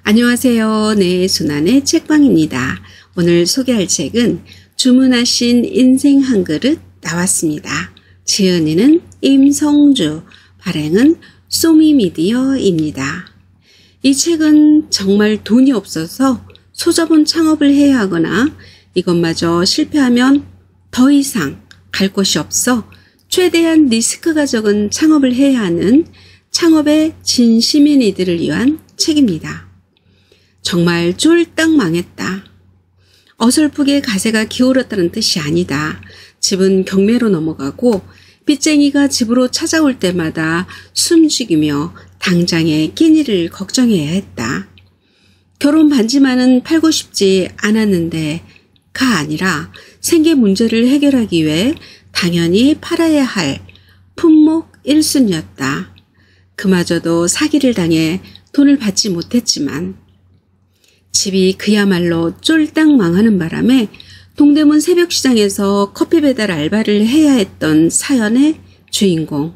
안녕하세요. 네, 순환의 책방입니다. 오늘 소개할 책은 주문하신 인생 한 그릇 나왔습니다. 지은이는 임성주, 발행은 소미미디어입니다. 이 책은 정말 돈이 없어서 소자본 창업을 해야 하거나 이것마저 실패하면 더 이상 갈 곳이 없어 최대한 리스크가 적은 창업을 해야 하는 창업의 진심인 이들을 위한 책입니다. 정말 쫄딱 망했다. 어설프게 가세가 기울었다는 뜻이 아니다. 집은 경매로 넘어가고 빚쟁이가 집으로 찾아올 때마다 숨죽이며 당장의 끼니를 걱정해야 했다. 결혼 반지만은 팔고 싶지 않았는데가 아니라 생계 문제를 해결하기 위해 당연히 팔아야 할 품목 1순위였다. 그마저도 사기를 당해 돈을 받지 못했지만 집이 그야말로 쫄딱 망하는 바람에 동대문 새벽시장에서 커피 배달 알바를 해야 했던 사연의 주인공.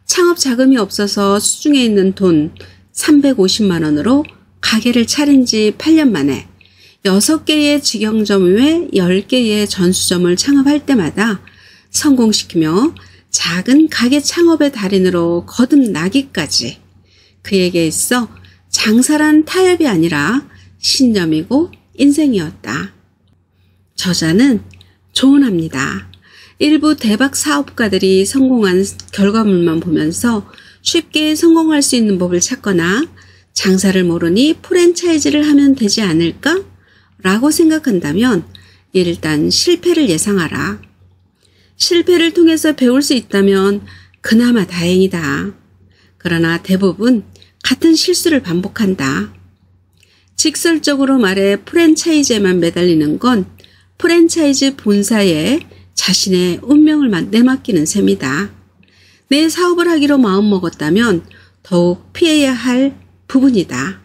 창업 자금이 없어서 수중에 있는 돈 350만 원으로 가게를 차린 지 8년 만에 6개의 직영점 외 10개의 전수점을 창업할 때마다 성공시키며 작은 가게 창업의 달인으로 거듭나기까지 그에게 있어 장사란 타협이 아니라 신념이고 인생이었다. 저자는 조언합니다. 일부 대박 사업가들이 성공한 결과물만 보면서 쉽게 성공할 수 있는 법을 찾거나 장사를 모르니 프랜차이즈를 하면 되지 않을까? 라고 생각한다면 일단 실패를 예상하라. 실패를 통해서 배울 수 있다면 그나마 다행이다. 그러나 대부분 같은 실수를 반복한다. 직설적으로 말해 프랜차이즈에만 매달리는 건 프랜차이즈 본사에 자신의 운명을 내맡기는 셈이다. 내 사업을 하기로 마음먹었다면 더욱 피해야 할 부분이다.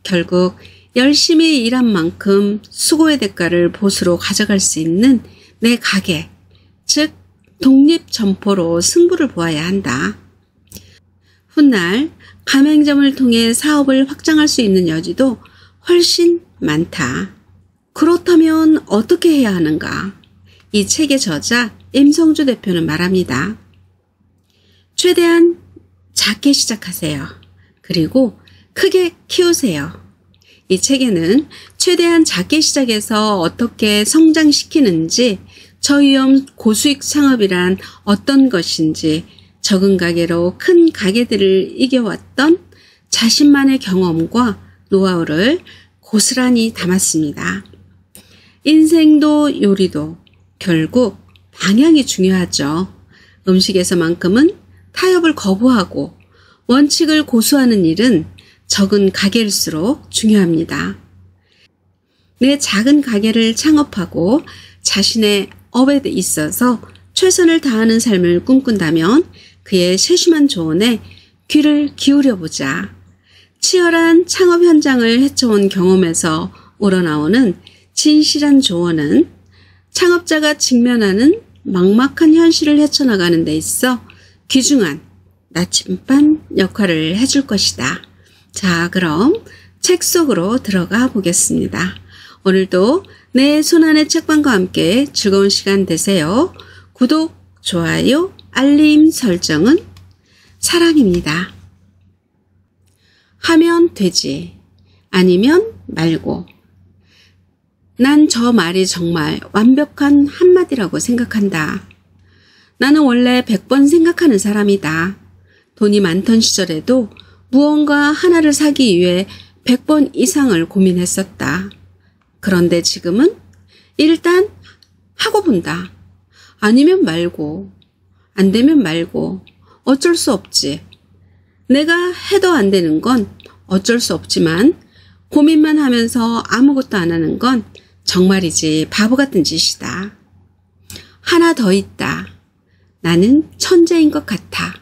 결국 열심히 일한 만큼 수고의 대가를 보수로 가져갈 수 있는 내 가게, 즉 독립점포로 승부를 보아야 한다. 훗날 가맹점을 통해 사업을 확장할 수 있는 여지도 훨씬 많다. 그렇다면 어떻게 해야 하는가? 이 책의 저자 임성주 대표는 말합니다. 최대한 작게 시작하세요. 그리고 크게 키우세요. 이 책에는 최대한 작게 시작해서 어떻게 성장시키는지, 저위험 고수익 창업이란 어떤 것인지, 적은 가게로 큰 가게들을 이겨왔던 자신만의 경험과 노하우를 고스란히 담았습니다. 인생도 요리도 결국 방향이 중요하죠. 음식에서만큼은 타협을 거부하고 원칙을 고수하는 일은 적은 가게일수록 중요합니다. 내 작은 가게를 창업하고 자신의 업에 있어서 최선을 다하는 삶을 꿈꾼다면 그의 세심한 조언에 귀를 기울여보자. 치열한 창업 현장을 헤쳐온 경험에서 우러나오는 진실한 조언은 창업자가 직면하는 막막한 현실을 헤쳐나가는 데 있어 귀중한 나침반 역할을 해줄 것이다. 자, 그럼 책 속으로 들어가 보겠습니다. 오늘도 내 손안의 책방과 함께 즐거운 시간 되세요. 구독, 좋아요, 알림 설정은 사랑입니다. 하면 되지, 아니면 말고. 난 저 말이 정말 완벽한 한마디라고 생각한다. 나는 원래 100번 생각하는 사람이다. 돈이 많던 시절에도 무언가 하나를 사기 위해 100번 이상을 고민했었다. 그런데 지금은 일단 하고 본다. 아니면 말고, 안 되면 말고, 어쩔 수 없지. 내가 해도 안 되는 건 어쩔 수 없지만 고민만 하면서 아무것도 안 하는 건 정말이지 바보 같은 짓이다. 하나 더 있다. 나는 천재인 것 같아.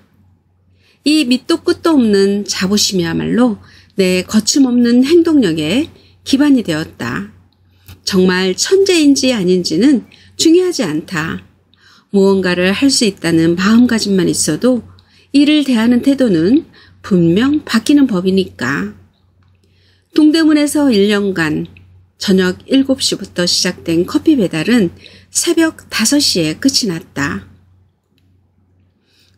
이 밑도 끝도 없는 자부심이야말로 내 거침없는 행동력의 기반이 되었다. 정말 천재인지 아닌지는 중요하지 않다. 무언가를 할 수 있다는 마음가짐만 있어도 일을 대하는 태도는 분명 바뀌는 법이니까. 동대문에서 1년간 저녁 7시부터 시작된 커피 배달은 새벽 5시에 끝이 났다.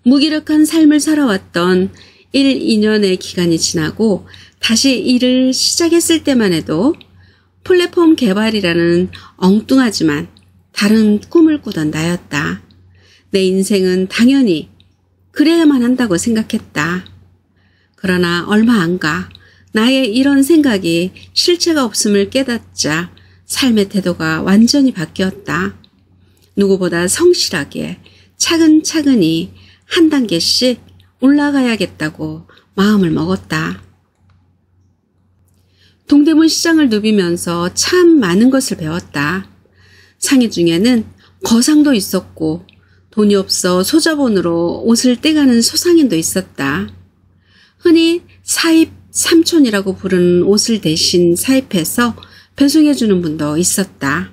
무기력한 삶을 살아왔던 1, 2년의 기간이 지나고 다시 일을 시작했을 때만 해도 플랫폼 개발이라는 엉뚱하지만 다른 꿈을 꾸던 나였다. 내 인생은 당연히 그래야만 한다고 생각했다. 그러나 얼마 안 가 나의 이런 생각이 실체가 없음을 깨닫자 삶의 태도가 완전히 바뀌었다. 누구보다 성실하게 차근차근히 한 단계씩 올라가야겠다고 마음을 먹었다. 동대문 시장을 누비면서 참 많은 것을 배웠다. 상인 중에는 거상도 있었고 돈이 없어 소자본으로 옷을 떼가는 소상인도 있었다. 흔히 사입 삼촌이라고 부르는 옷을 대신 사입해서 배송해주는 분도 있었다.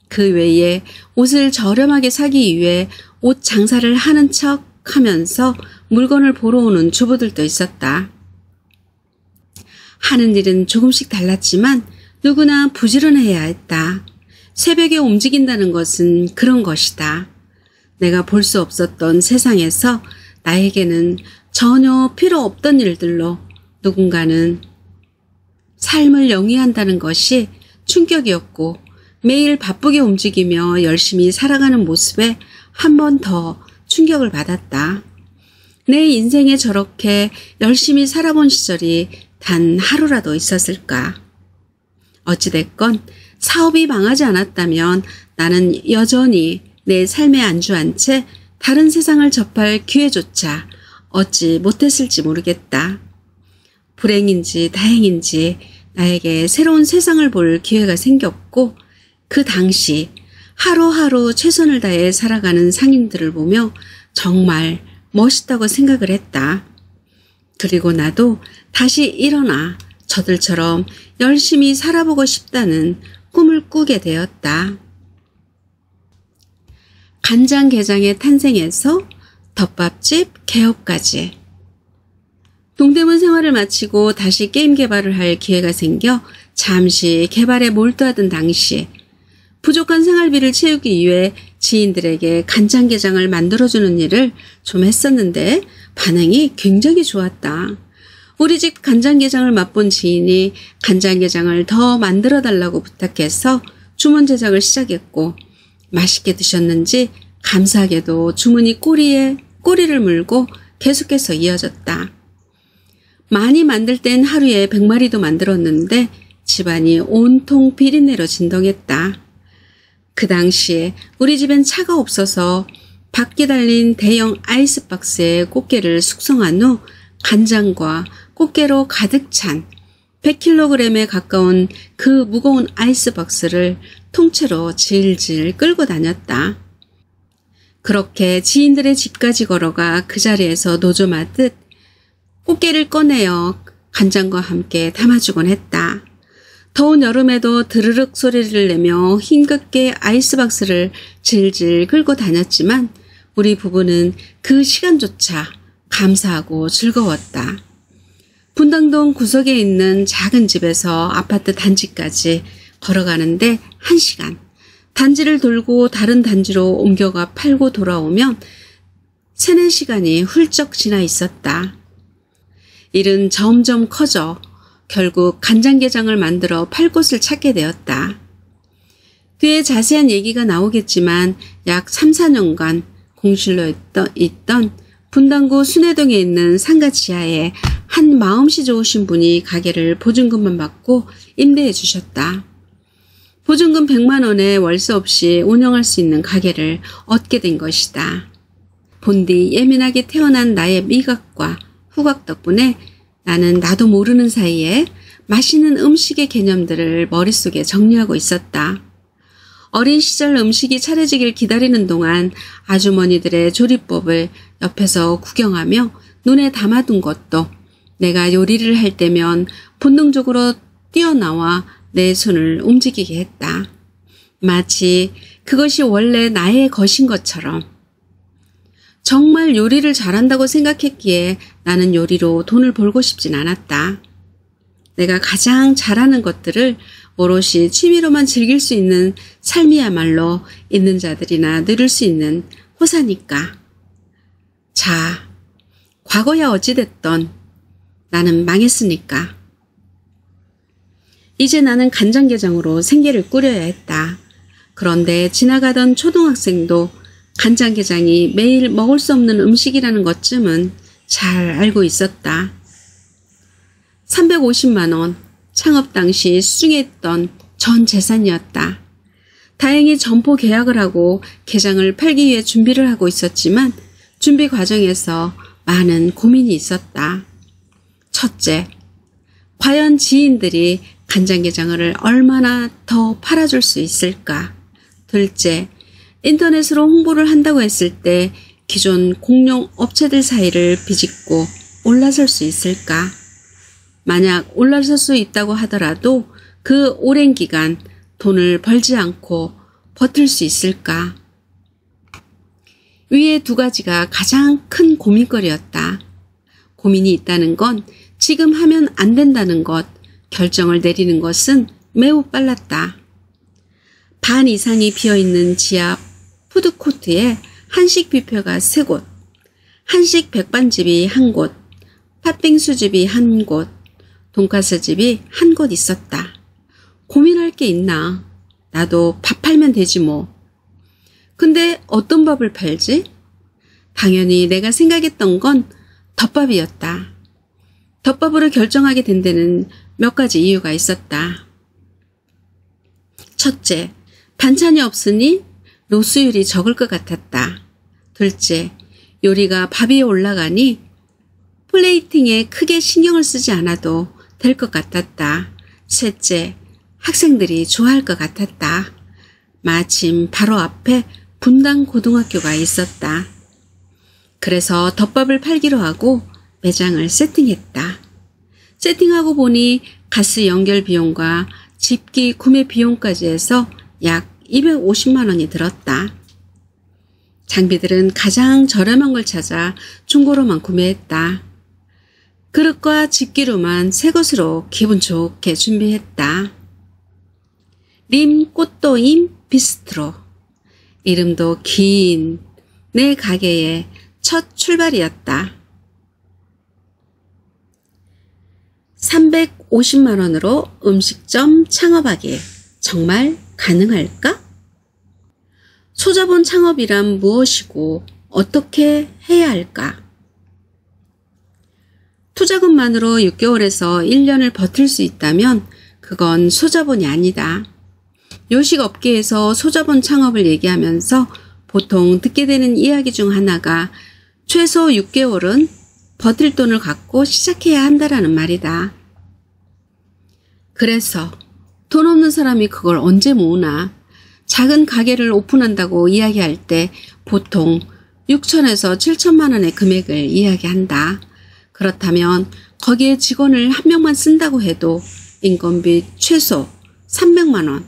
그 외에 옷을 저렴하게 사기 위해 옷 장사를 하는 척 하면서 물건을 보러 오는 주부들도 있었다. 하는 일은 조금씩 달랐지만 누구나 부지런해야 했다. 새벽에 움직인다는 것은 그런 것이다. 내가 볼 수 없었던 세상에서 나에게는 전혀 필요 없던 일들로 누군가는 삶을 영위한다는 것이 충격이었고 매일 바쁘게 움직이며 열심히 살아가는 모습에 한 번 더 충격을 받았다. 내 인생에 저렇게 열심히 살아본 시절이 단 하루라도 있었을까. 어찌됐건 사업이 망하지 않았다면 나는 여전히 내 삶에 안주한 채 다른 세상을 접할 기회조차 얻지 못했을지 모르겠다. 불행인지 다행인지 나에게 새로운 세상을 볼 기회가 생겼고 그 당시 하루하루 최선을 다해 살아가는 상인들을 보며 정말 멋있다고 생각을 했다. 그리고 나도 다시 일어나 저들처럼 열심히 살아보고 싶다는 꿈을 꾸게 되었다. 간장게장의 탄생에서 덮밥집 개업까지. 동대문 생활을 마치고 다시 게임 개발을 할 기회가 생겨 잠시 개발에 몰두하던 당시 부족한 생활비를 채우기 위해 지인들에게 간장게장을 만들어주는 일을 좀 했었는데 반응이 굉장히 좋았다. 우리 집 간장게장을 맛본 지인이 간장게장을 더 만들어달라고 부탁해서 주문 제작을 시작했고 맛있게 드셨는지 감사하게도 주문이 꼬리에 꼬리를 물고 계속해서 이어졌다. 많이 만들 땐 하루에 100마리도 만들었는데 집안이 온통 비린내로 진동했다. 그 당시에 우리 집엔 차가 없어서 밖에 달린 대형 아이스박스에 꽃게를 숙성한 후 간장과 꽃게로 가득 찬 100kg에 가까운 그 무거운 아이스박스를 통째로 질질 끌고 다녔다. 그렇게 지인들의 집까지 걸어가 그 자리에서 노점하듯 꽃게를 꺼내어 간장과 함께 담아주곤 했다. 더운 여름에도 드르륵 소리를 내며 힘겹게 아이스박스를 질질 끌고 다녔지만 우리 부부는 그 시간조차 감사하고 즐거웠다. 분당동 구석에 있는 작은 집에서 아파트 단지까지 걸어가는데 1시간, 단지를 돌고 다른 단지로 옮겨가 팔고 돌아오면 3, 4시간이 훌쩍 지나 있었다. 일은 점점 커져 결국 간장게장을 만들어 팔 곳을 찾게 되었다. 뒤에 자세한 얘기가 나오겠지만 약 3, 4년간 공실로 있던 분당구 순회동에 있는 상가 지하에 한 마음씨 좋으신 분이 가게를 보증금만 받고 임대해 주셨다. 보증금 100만 원에 월세 없이 운영할 수 있는 가게를 얻게 된 것이다. 본디 예민하게 태어난 나의 미각과 후각 덕분에 나는 나도 모르는 사이에 맛있는 음식의 개념들을 머릿속에 정리하고 있었다. 어린 시절 음식이 차려지길 기다리는 동안 아주머니들의 조리법을 옆에서 구경하며 눈에 담아둔 것도 내가 요리를 할 때면 본능적으로 뛰어나와 내 손을 움직이게 했다. 마치 그것이 원래 나의 것인 것처럼. 정말 요리를 잘한다고 생각했기에 나는 요리로 돈을 벌고 싶진 않았다. 내가 가장 잘하는 것들을 오롯이 취미로만 즐길 수 있는 삶이야말로 있는 자들이나 누릴 수 있는 호사니까. 자, 과거야 어찌됐던 나는 망했으니까. 이제 나는 간장게장으로 생계를 꾸려야 했다. 그런데 지나가던 초등학생도 간장게장이 매일 먹을 수 없는 음식이라는 것쯤은 잘 알고 있었다. 350만 원, 창업 당시 수중했던 전 재산이었다. 다행히 점포 계약을 하고 게장을 팔기 위해 준비를 하고 있었지만 준비 과정에서 많은 고민이 있었다. 첫째, 과연 지인들이 간장게장을 얼마나 더 팔아줄 수 있을까? 둘째, 인터넷으로 홍보를 한다고 했을 때 기존 공룡 업체들 사이를 비집고 올라설 수 있을까? 만약 올라설 수 있다고 하더라도 그 오랜 기간 돈을 벌지 않고 버틸 수 있을까? 위의 두 가지가 가장 큰 고민거리였다. 고민이 있다는 건 지금 하면 안 된다는 것, 결정을 내리는 것은 매우 빨랐다. 반 이상이 비어있는 지하 푸드코트에 한식 뷔페가 3곳, 한식 백반집이 1곳, 팥빙수집이 1곳, 돈가스집이 1곳 있었다. 고민할 게 있나? 나도 밥 팔면 되지 뭐. 근데 어떤 밥을 팔지? 당연히 내가 생각했던 건 덮밥이었다. 덮밥으로 결정하게 된 데는 몇 가지 이유가 있었다. 첫째, 반찬이 없으니 로스율이 적을 것 같았다. 둘째, 요리가 밥 위에 올라가니 플레이팅에 크게 신경을 쓰지 않아도 될 것 같았다. 셋째, 학생들이 좋아할 것 같았다. 마침 바로 앞에 분당 고등학교가 있었다. 그래서 덮밥을 팔기로 하고 매장을 세팅했다. 세팅하고 보니 가스 연결 비용과 집기 구매 비용까지 해서 약 250만 원이 들었다. 장비들은 가장 저렴한 걸 찾아 중고로만 구매했다. 그릇과 집기로만 새 것으로 기분 좋게 준비했다. 림 꽃도임 비스트로. 이름도 긴 내 가게의 첫 출발이었다. 350만 원으로 음식점 창업하기 정말 가능할까? 소자본 창업이란 무엇이고 어떻게 해야 할까? 투자금만으로 6개월에서 1년을 버틸 수 있다면 그건 소자본이 아니다. 요식업계에서 소자본 창업을 얘기하면서 보통 듣게 되는 이야기 중 하나가 최소 6개월은 버틸 돈을 갖고 시작해야 한다라는 말이다. 그래서 돈 없는 사람이 그걸 언제 모으나? 작은 가게를 오픈한다고 이야기할 때 보통 6천에서 7천만 원의 금액을 이야기한다. 그렇다면 거기에 직원을 1명만 쓴다고 해도 인건비 최소 300만 원,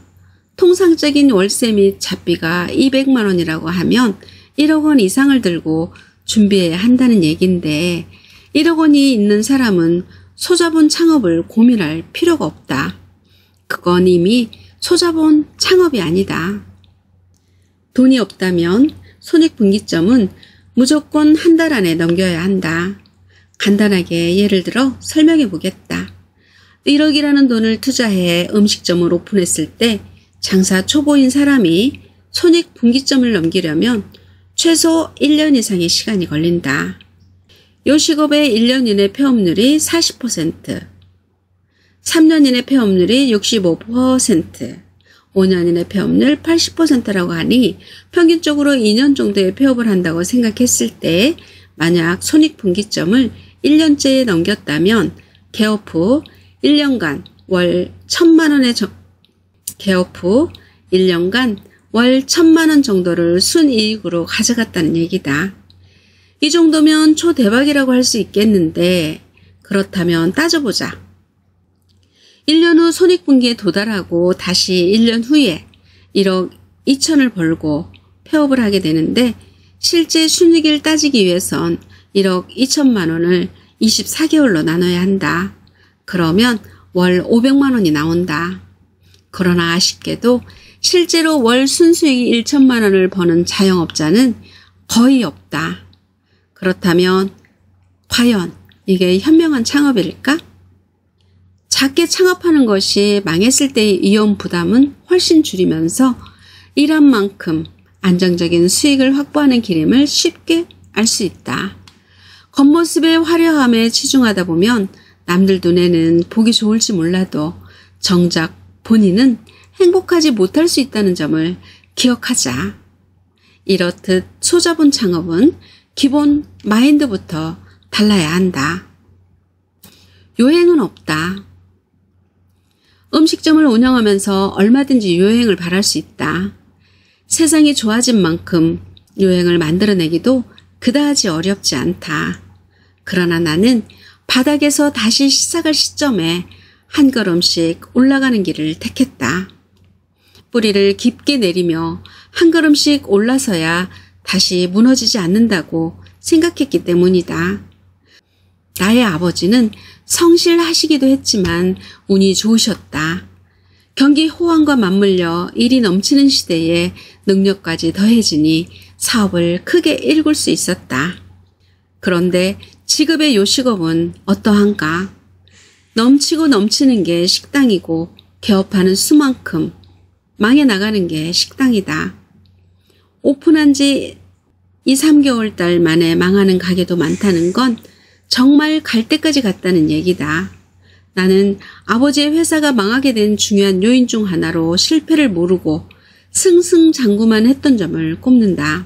통상적인 월세 및 잡비가 200만 원이라고 하면 1억 원 이상을 들고 준비해야 한다는 얘긴데 1억 원이 있는 사람은 소자본 창업을 고민할 필요가 없다. 그건 이미 소자본 창업이 아니다. 돈이 없다면 손익분기점은 무조건 한 달 안에 넘겨야 한다. 간단하게 예를 들어 설명해 보겠다. 1억이라는 돈을 투자해 음식점을 오픈했을 때 장사 초보인 사람이 손익분기점을 넘기려면 최소 1년 이상의 시간이 걸린다. 요식업의 1년 이내 폐업률이 40%, 3년 이내 폐업률이 65%, 5년 이내 폐업률 80%라고 하니 평균적으로 2년 정도의 폐업을 한다고 생각했을 때 만약 손익분기점을 1년째에 넘겼다면 개업 후 1년간 월 1,000만 원의 개업 후 1년간 월 1,000만 원 정도를 순이익으로 가져갔다는 얘기다. 이 정도면 초대박이라고 할 수 있겠는데 그렇다면 따져보자. 1년 후 손익분기에 도달하고 다시 1년 후에 1억 2천을 벌고 폐업을 하게 되는데 실제 순이익을 따지기 위해선 1억 2천만 원을 24개월로 나눠야 한다. 그러면 월 500만 원이 나온다. 그러나 아쉽게도 실제로 월 순수익 1천만 원을 버는 자영업자는 거의 없다. 그렇다면 과연 이게 현명한 창업일까? 작게 창업하는 것이 망했을 때의 위험 부담은 훨씬 줄이면서 일한 만큼 안정적인 수익을 확보하는 길임을 쉽게 알 수 있다. 겉모습의 화려함에 치중하다 보면 남들 눈에는 보기 좋을지 몰라도 정작 본인은 행복하지 못할 수 있다는 점을 기억하자. 이렇듯 소자본 창업은 기본 마인드부터 달라야 한다. 요행은 없다. 음식점을 운영하면서 얼마든지 요행을 바랄 수 있다. 세상이 좋아진 만큼 요행을 만들어내기도 그다지 어렵지 않다. 그러나 나는 바닥에서 다시 시작할 시점에 한 걸음씩 올라가는 길을 택했다. 뿌리를 깊게 내리며 한 걸음씩 올라서야 다시 무너지지 않는다고 생각했기 때문이다. 나의 아버지는 성실하시기도 했지만 운이 좋으셨다. 경기 호황과 맞물려 일이 넘치는 시대에 능력까지 더해지니 사업을 크게 일굴 수 있었다. 그런데 지금의 요식업은 어떠한가? 넘치고 넘치는 게 식당이고 개업하는 수만큼 망해 나가는 게 식당이다. 오픈한 지 2, 3개월 달 만에 망하는 가게도 많다는 건 정말 갈 때까지 갔다는 얘기다. 나는 아버지의 회사가 망하게 된 중요한 요인 중 하나로 실패를 모르고 승승장구만 했던 점을 꼽는다.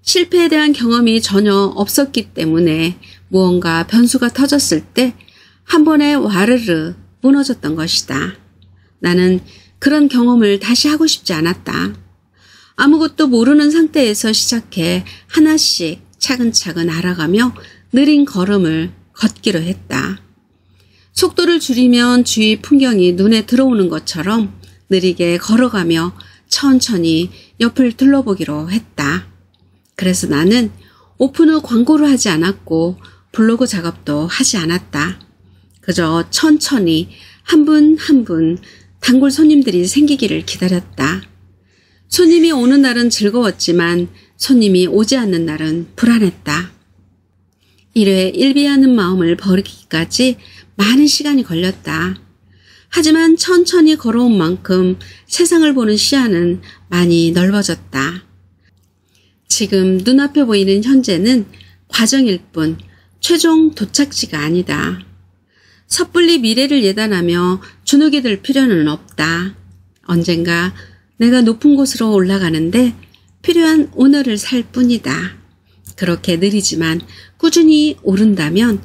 실패에 대한 경험이 전혀 없었기 때문에 무언가 변수가 터졌을 때 한 번에 와르르 무너졌던 것이다. 나는 그런 경험을 다시 하고 싶지 않았다. 아무것도 모르는 상태에서 시작해 하나씩 차근차근 알아가며 느린 걸음을 걷기로 했다. 속도를 줄이면 주위 풍경이 눈에 들어오는 것처럼 느리게 걸어가며 천천히 옆을 둘러보기로 했다. 그래서 나는 오픈 후 광고를 하지 않았고 블로그 작업도 하지 않았다. 그저 천천히 한 분 한 분 단골 손님들이 생기기를 기다렸다. 손님이 오는 날은 즐거웠지만 손님이 오지 않는 날은 불안했다. 일회 일비하는 마음을 버리기까지 많은 시간이 걸렸다. 하지만 천천히 걸어온 만큼 세상을 보는 시야는 많이 넓어졌다. 지금 눈앞에 보이는 현재는 과정일 뿐 최종 도착지가 아니다. 섣불리 미래를 예단하며 주눅이 들 필요는 없다. 언젠가 내가 높은 곳으로 올라가는데 필요한 오늘을 살 뿐이다. 그렇게 느리지만 꾸준히 오른다면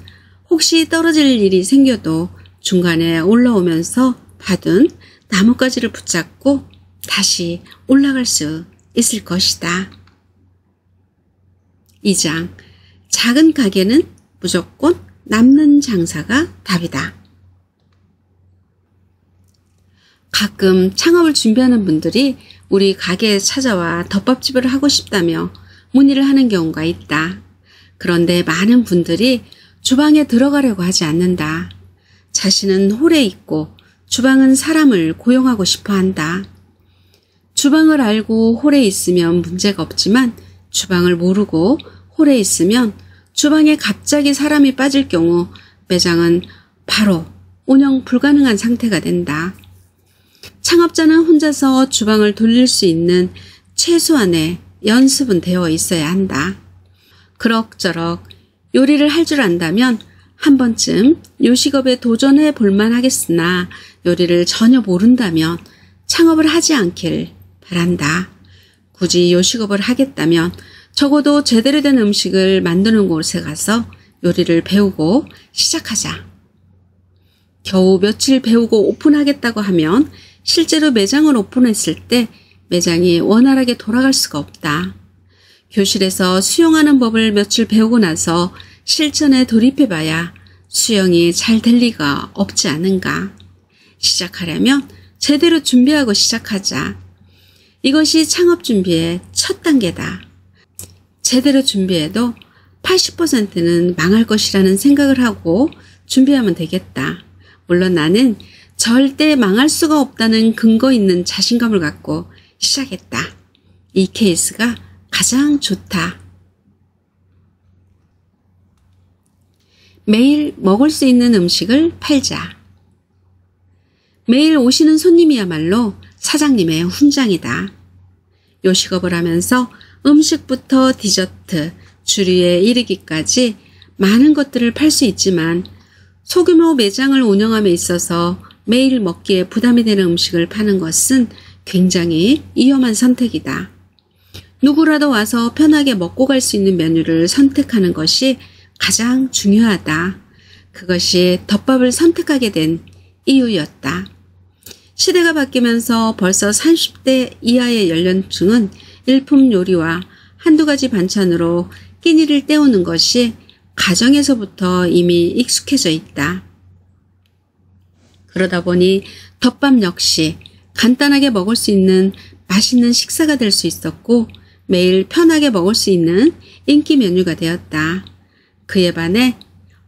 혹시 떨어질 일이 생겨도 중간에 올라오면서 받은 나뭇가지를 붙잡고 다시 올라갈 수 있을 것이다. 2장. 작은 가게는 무조건 남는 장사가 답이다. 가끔 창업을 준비하는 분들이 우리 가게에 찾아와 덮밥집을 하고 싶다며 문의를 하는 경우가 있다. 그런데 많은 분들이 주방에 들어가려고 하지 않는다. 자신은 홀에 있고 주방은 사람을 고용하고 싶어 한다. 주방을 알고 홀에 있으면 문제가 없지만 주방을 모르고 홀에 있으면 주방에 갑자기 사람이 빠질 경우 매장은 바로 운영 불가능한 상태가 된다. 창업자는 혼자서 주방을 돌릴 수 있는 최소한의 연습은 되어 있어야 한다. 그럭저럭 요리를 할 줄 안다면 한 번쯤 요식업에 도전해 볼만 하겠으나 요리를 전혀 모른다면 창업을 하지 않길 바란다. 굳이 요식업을 하겠다면 적어도 제대로 된 음식을 만드는 곳에 가서 요리를 배우고 시작하자. 겨우 며칠 배우고 오픈하겠다고 하면 실제로 매장을 오픈했을 때 매장이 원활하게 돌아갈 수가 없다. 교실에서 수영하는 법을 며칠 배우고 나서 실전에 돌입해봐야 수영이 잘 될 리가 없지 않은가. 시작하려면 제대로 준비하고 시작하자. 이것이 창업 준비의 첫 단계다. 제대로 준비해도 80%는 망할 것이라는 생각을 하고 준비하면 되겠다. 물론 나는 절대 망할 수가 없다는 근거 있는 자신감을 갖고 시작했다. 이 케이스가 가장 좋다. 매일 먹을 수 있는 음식을 팔자. 매일 오시는 손님이야말로 사장님의 훈장이다. 요식업을 하면서 음식부터 디저트, 주류에 이르기까지 많은 것들을 팔 수 있지만 소규모 매장을 운영함에 있어서 매일 먹기에 부담이 되는 음식을 파는 것은 굉장히 위험한 선택이다. 누구라도 와서 편하게 먹고 갈 수 있는 메뉴를 선택하는 것이 가장 중요하다. 그것이 덮밥을 선택하게 된 이유였다. 시대가 바뀌면서 벌써 30대 이하의 연령층은 일품 요리와 한두 가지 반찬으로 끼니를 때우는 것이 가정에서부터 이미 익숙해져 있다. 그러다 보니 덮밥 역시 간단하게 먹을 수 있는 맛있는 식사가 될 수 있었고 매일 편하게 먹을 수 있는 인기 메뉴가 되었다. 그에 반해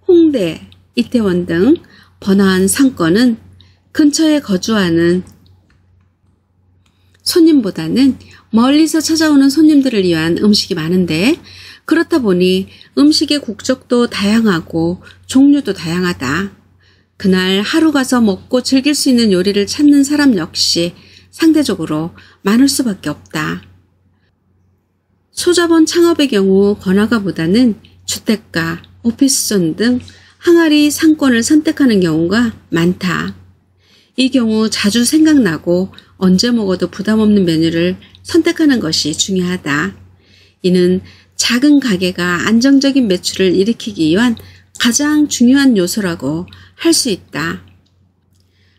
홍대, 이태원 등 번화한 상권은 근처에 거주하는 손님보다는 멀리서 찾아오는 손님들을 위한 음식이 많은데 그렇다 보니 음식의 국적도 다양하고 종류도 다양하다. 그날 하루 가서 먹고 즐길 수 있는 요리를 찾는 사람 역시 상대적으로 많을 수밖에 없다. 소자본 창업의 경우 번화가보다는 주택가, 오피스존 등 항아리 상권을 선택하는 경우가 많다. 이 경우 자주 생각나고 언제 먹어도 부담 없는 메뉴를 선택하는 것이 중요하다. 이는 작은 가게가 안정적인 매출을 일으키기 위한 가장 중요한 요소라고 할 수 있다.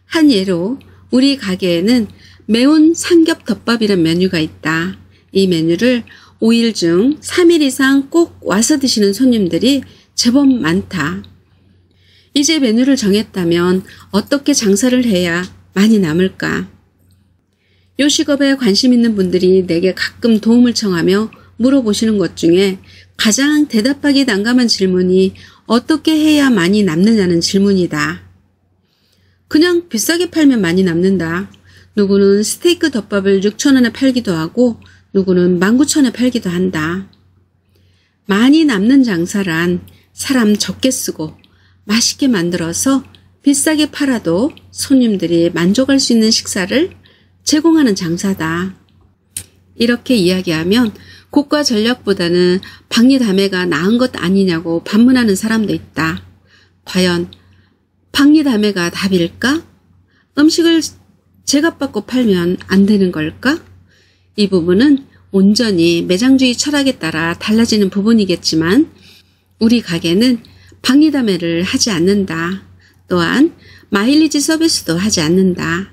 한 예로 우리 가게에는 매운 삼겹덮밥이란 메뉴가 있다. 이 메뉴를 5일 중 3일 이상 꼭 와서 드시는 손님들이 제법 많다. 이제 메뉴를 정했다면 어떻게 장사를 해야 많이 남을까? 요식업에 관심 있는 분들이 내게 가끔 도움을 청하며 물어보시는 것 중에 가장 대답하기 난감한 질문이 어떻게 해야 많이 남느냐는 질문이다. 그냥 비싸게 팔면 많이 남는다. 누구는 스테이크 덮밥을 6,000원에 팔기도 하고 누구는 19,000원에 팔기도 한다. 많이 남는 장사란 사람 적게 쓰고 맛있게 만들어서 비싸게 팔아도 손님들이 만족할 수 있는 식사를 제공하는 장사다. 이렇게 이야기하면 고가 전략보다는 박리다매가 나은 것 아니냐고 반문하는 사람도 있다. 과연 박리다매가 답일까? 음식을 제값받고 팔면 안 되는 걸까? 이 부분은 온전히 매장주의 철학에 따라 달라지는 부분이겠지만 우리 가게는 박리다매를 하지 않는다. 또한 마일리지 서비스도 하지 않는다.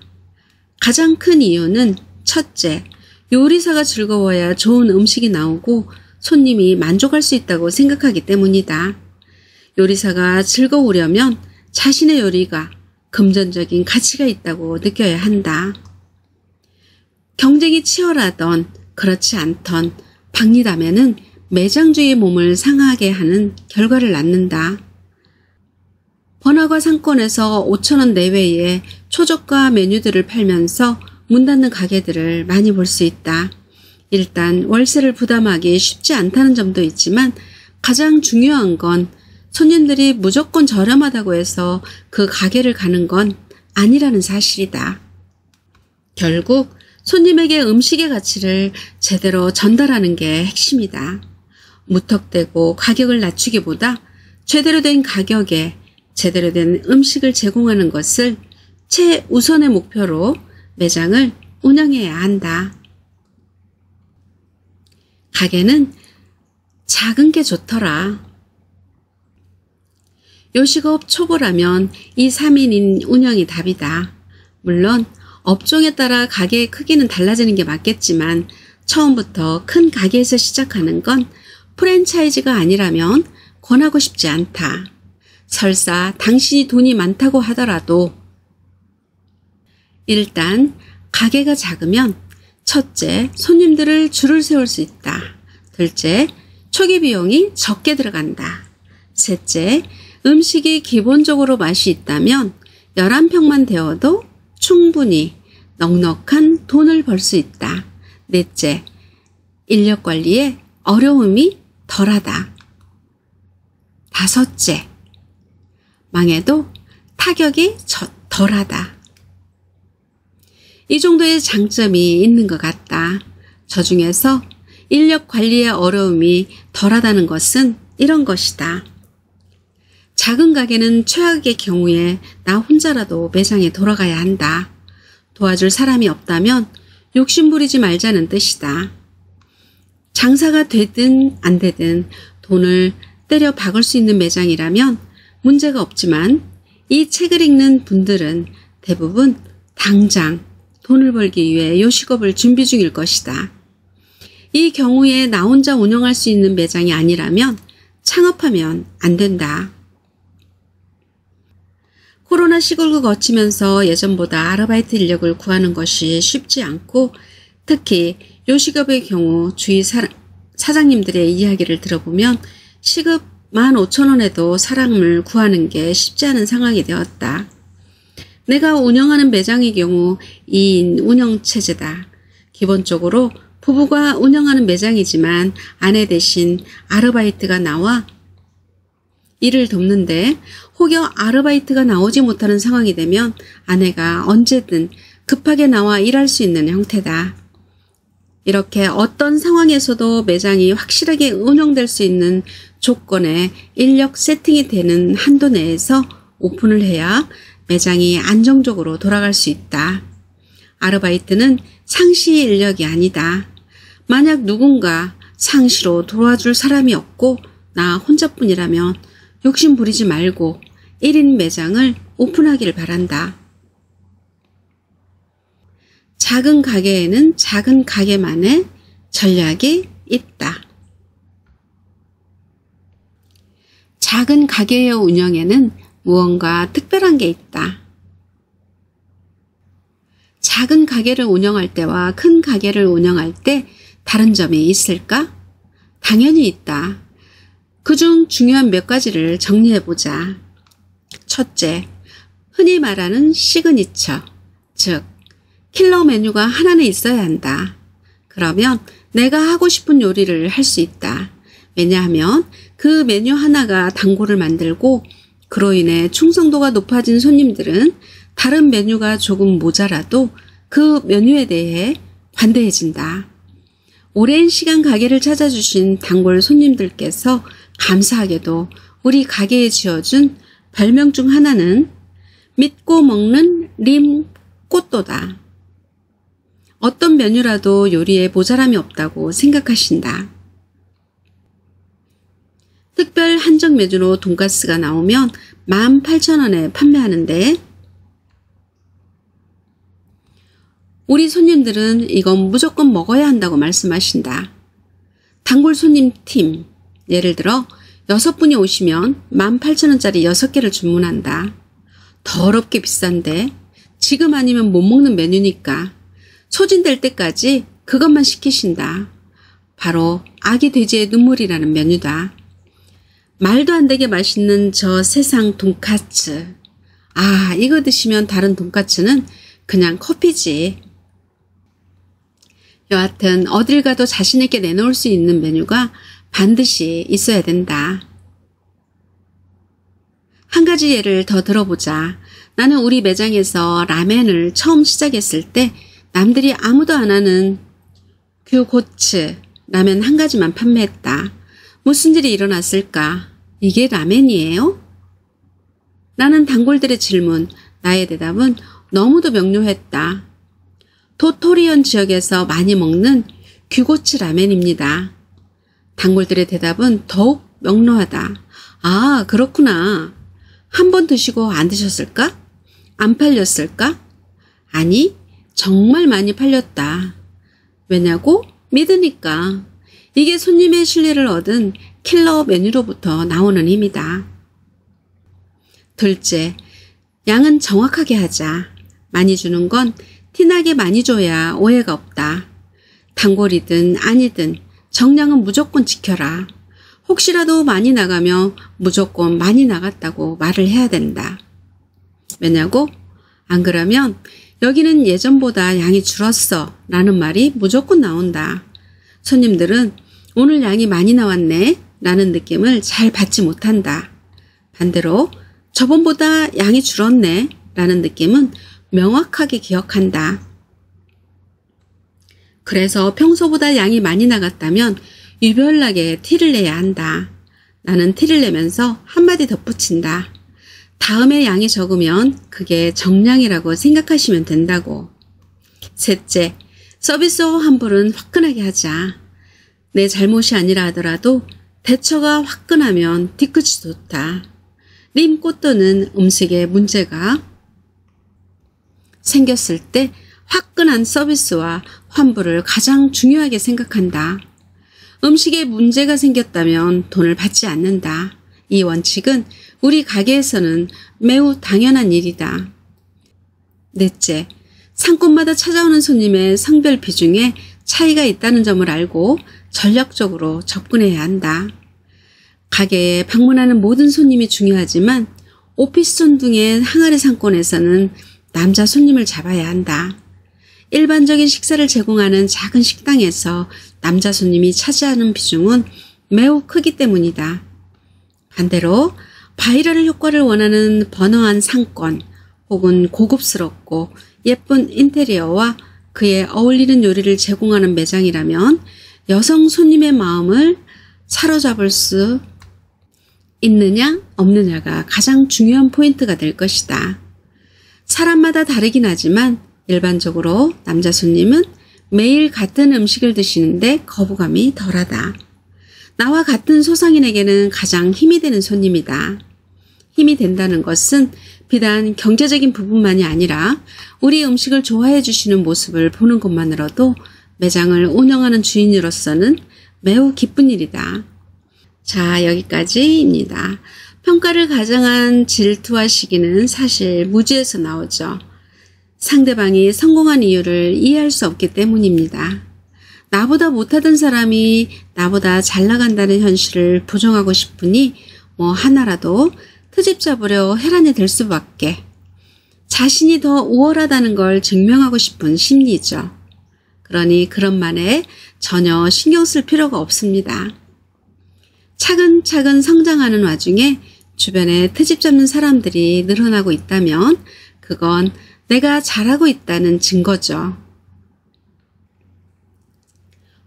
가장 큰 이유는 첫째, 요리사가 즐거워야 좋은 음식이 나오고 손님이 만족할 수 있다고 생각하기 때문이다. 요리사가 즐거우려면 자신의 요리가 금전적인 가치가 있다고 느껴야 한다. 경쟁이 치열하던 그렇지 않던 박리다매는 매장주의 몸을 상하게 하는 결과를 낳는다. 번화가 상권에서 5,000원 내외의 초저가 메뉴들을 팔면서 문 닫는 가게들을 많이 볼 수 있다. 일단 월세를 부담하기 쉽지 않다는 점도 있지만 가장 중요한 건 손님들이 무조건 저렴하다고 해서 그 가게를 가는 건 아니라는 사실이다. 결국 손님에게 음식의 가치를 제대로 전달하는 게 핵심이다. 무턱대고 가격을 낮추기보다 제대로 된 가격에 제대로 된 음식을 제공하는 것을 최우선의 목표로 매장을 운영해야 한다. 가게는 작은 게 좋더라. 요식업 초보라면 2, 3인인 운영이 답이다. 물론 업종에 따라 가게의 크기는 달라지는 게 맞겠지만 처음부터 큰 가게에서 시작하는 건 프랜차이즈가 아니라면 권하고 싶지 않다. 설사 당신이 돈이 많다고 하더라도 일단 가게가 작으면 첫째, 손님들을 줄을 세울 수 있다. 둘째, 초기 비용이 적게 들어간다. 셋째, 음식이 기본적으로 맛이 있다면 11평만 되어도 충분히 넉넉한 돈을 벌 수 있다. 넷째, 인력 관리에 어려움이 덜하다. 다섯째, 망해도 타격이 덜하다. 이 정도의 장점이 있는 것 같다. 저 중에서 인력 관리의 어려움이 덜하다는 것은 이런 것이다. 작은 가게는 최악의 경우에 나 혼자라도 매장에 돌아가야 한다. 도와줄 사람이 없다면 욕심부리지 말자는 뜻이다. 장사가 되든 안 되든 돈을 때려 박을 수 있는 매장이라면 문제가 없지만 이 책을 읽는 분들은 대부분 당장 돈을 벌기 위해 요식업을 준비 중일 것이다. 이 경우에 나 혼자 운영할 수 있는 매장이 아니라면 창업하면 안 된다. 코로나 시국을 거치면서 예전보다 아르바이트 인력을 구하는 것이 쉽지 않고 특히 요식업의 경우 주위 사장님들의 이야기를 들어보면 시급 15,000원에도 사람을 구하는 게 쉽지 않은 상황이 되었다. 내가 운영하는 매장의 경우 2인 운영체제다. 기본적으로 부부가 운영하는 매장이지만 아내 대신 아르바이트가 나와 일을 돕는데 혹여 아르바이트가 나오지 못하는 상황이 되면 아내가 언제든 급하게 나와 일할 수 있는 형태다. 이렇게 어떤 상황에서도 매장이 확실하게 운영될 수 있는 조건에 인력 세팅이 되는 한도 내에서 오픈을 해야 매장이 안정적으로 돌아갈 수 있다. 아르바이트는 상시 인력이 아니다. 만약 누군가 상시로 도와줄 사람이 없고 나 혼자뿐이라면 욕심 부리지 말고 1인 매장을 오픈하기를 바란다. 작은 가게에는 작은 가게만의 전략이 있다. 작은 가게의 운영에는 무언가 특별한 게 있다. 작은 가게를 운영할 때와 큰 가게를 운영할 때 다른 점이 있을까? 당연히 있다. 그중 중요한 몇 가지를 정리해보자. 첫째, 흔히 말하는 시그니처, 즉 킬러 메뉴가 하나는 있어야 한다. 그러면 내가 하고 싶은 요리를 할 수 있다. 왜냐하면 그 메뉴 하나가 단골을 만들고 그로 인해 충성도가 높아진 손님들은 다른 메뉴가 조금 모자라도 그 메뉴에 대해 관대해진다. 오랜 시간 가게를 찾아주신 단골 손님들께서 감사하게도 우리 가게에 지어준 별명 중 하나는 믿고 먹는 림 꽃도다. 어떤 메뉴라도 요리에 모자람이 없다고 생각하신다. 특별 한정 메뉴로 돈가스가 나오면 18,000원에 판매하는데 우리 손님들은 이건 무조건 먹어야 한다고 말씀하신다. 단골 손님 팀, 예를 들어 6분이 오시면 18,000원짜리 6개를 주문한다. 더럽게 비싼데 지금 아니면 못 먹는 메뉴니까 소진될 때까지 그것만 시키신다. 바로 아기 돼지의 눈물이라는 메뉴다. 말도 안 되게 맛있는 저 세상 돈까스. 아, 이거 드시면 다른 돈까스는 그냥 커피지. 여하튼 어딜 가도 자신 있게 내놓을 수 있는 메뉴가 반드시 있어야 된다. 한 가지 예를 더 들어보자. 나는 우리 매장에서 라멘을 처음 시작했을 때 남들이 아무도 안 하는 규고츠 라멘 한 가지만 판매했다. 무슨 일이 일어났을까? 이게 라멘이에요? 라는 단골들의 질문, 나의 대답은 너무도 명료했다. 도토리현 지역에서 많이 먹는 규고츠 라멘입니다. 단골들의 대답은 더욱 명료하다. 아, 그렇구나. 한 번 드시고 안 드셨을까? 안 팔렸을까? 아니, 정말 많이 팔렸다. 왜냐고? 믿으니까. 이게 손님의 신뢰를 얻은 킬러 메뉴로부터 나오는 힘이다. 둘째, 양은 정확하게 하자. 많이 주는 건 티나게 많이 줘야 오해가 없다. 단골이든 아니든 정량은 무조건 지켜라. 혹시라도 많이 나가면 무조건 많이 나갔다고 말을 해야 된다. 왜냐고? 안 그러면 여기는 예전보다 양이 줄었어 라는 말이 무조건 나온다. 손님들은 오늘 양이 많이 나왔네 라는 느낌을 잘 받지 못한다. 반대로 저번보다 양이 줄었네 라는 느낌은 명확하게 기억한다. 그래서 평소보다 양이 많이 나갔다면 유별나게 티를 내야 한다. 나는 티를 내면서 한마디 덧붙인다. 다음에 양이 적으면 그게 정량이라고 생각하시면 된다고. 셋째, 서비스업 환불은 화끈하게 하자. 내 잘못이 아니라 하더라도 대처가 화끈하면 뒤끝이 좋다. 림 꽃도는 음식에 문제가 생겼을 때 화끈한 서비스와 환불을 가장 중요하게 생각한다. 음식에 문제가 생겼다면 돈을 받지 않는다. 이 원칙은 우리 가게에서는 매우 당연한 일이다. 넷째, 상권마다 찾아오는 손님의 성별 비중에 차이가 있다는 점을 알고 전략적으로 접근해야 한다. 가게에 방문하는 모든 손님이 중요하지만 오피스존 등의 항아리 상권에서는 남자 손님을 잡아야 한다. 일반적인 식사를 제공하는 작은 식당에서 남자 손님이 차지하는 비중은 매우 크기 때문이다. 반대로 바이럴 효과를 원하는 번화한 상권 혹은 고급스럽고 예쁜 인테리어와 그에 어울리는 요리를 제공하는 매장이라면 여성 손님의 마음을 사로잡을 수 있느냐 없느냐가 가장 중요한 포인트가 될 것이다. 사람마다 다르긴 하지만 일반적으로 남자 손님은 매일 같은 음식을 드시는데 거부감이 덜하다. 나와 같은 소상인에게는 가장 힘이 되는 손님이다. 힘이 된다는 것은 비단 경제적인 부분만이 아니라 우리 음식을 좋아해 주시는 모습을 보는 것만으로도 매장을 운영하는 주인으로서는 매우 기쁜 일이다. 자, 여기까지입니다. 평가를 가장한 질투와 시기는 사실 무지에서 나오죠. 상대방이 성공한 이유를 이해할 수 없기 때문입니다. 나보다 못하던 사람이 나보다 잘 나간다는 현실을 부정하고 싶으니 하나라도 트집 잡으려 혈안이 될 수밖에. 자신이 더 우월하다는 걸 증명하고 싶은 심리죠. 그러니 그런 말에 전혀 신경 쓸 필요가 없습니다. 차근차근 성장하는 와중에 주변에 트집 잡는 사람들이 늘어나고 있다면 그건 내가 잘하고 있다는 증거죠.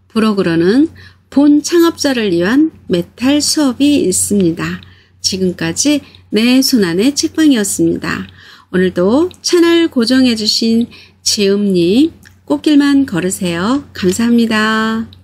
브로그로는 본 창업자를 위한 메탈 수업이 있습니다. 지금까지 내 손안의 책방이었습니다. 오늘도 채널 고정해주신 지음님 꽃길만 걸으세요. 감사합니다.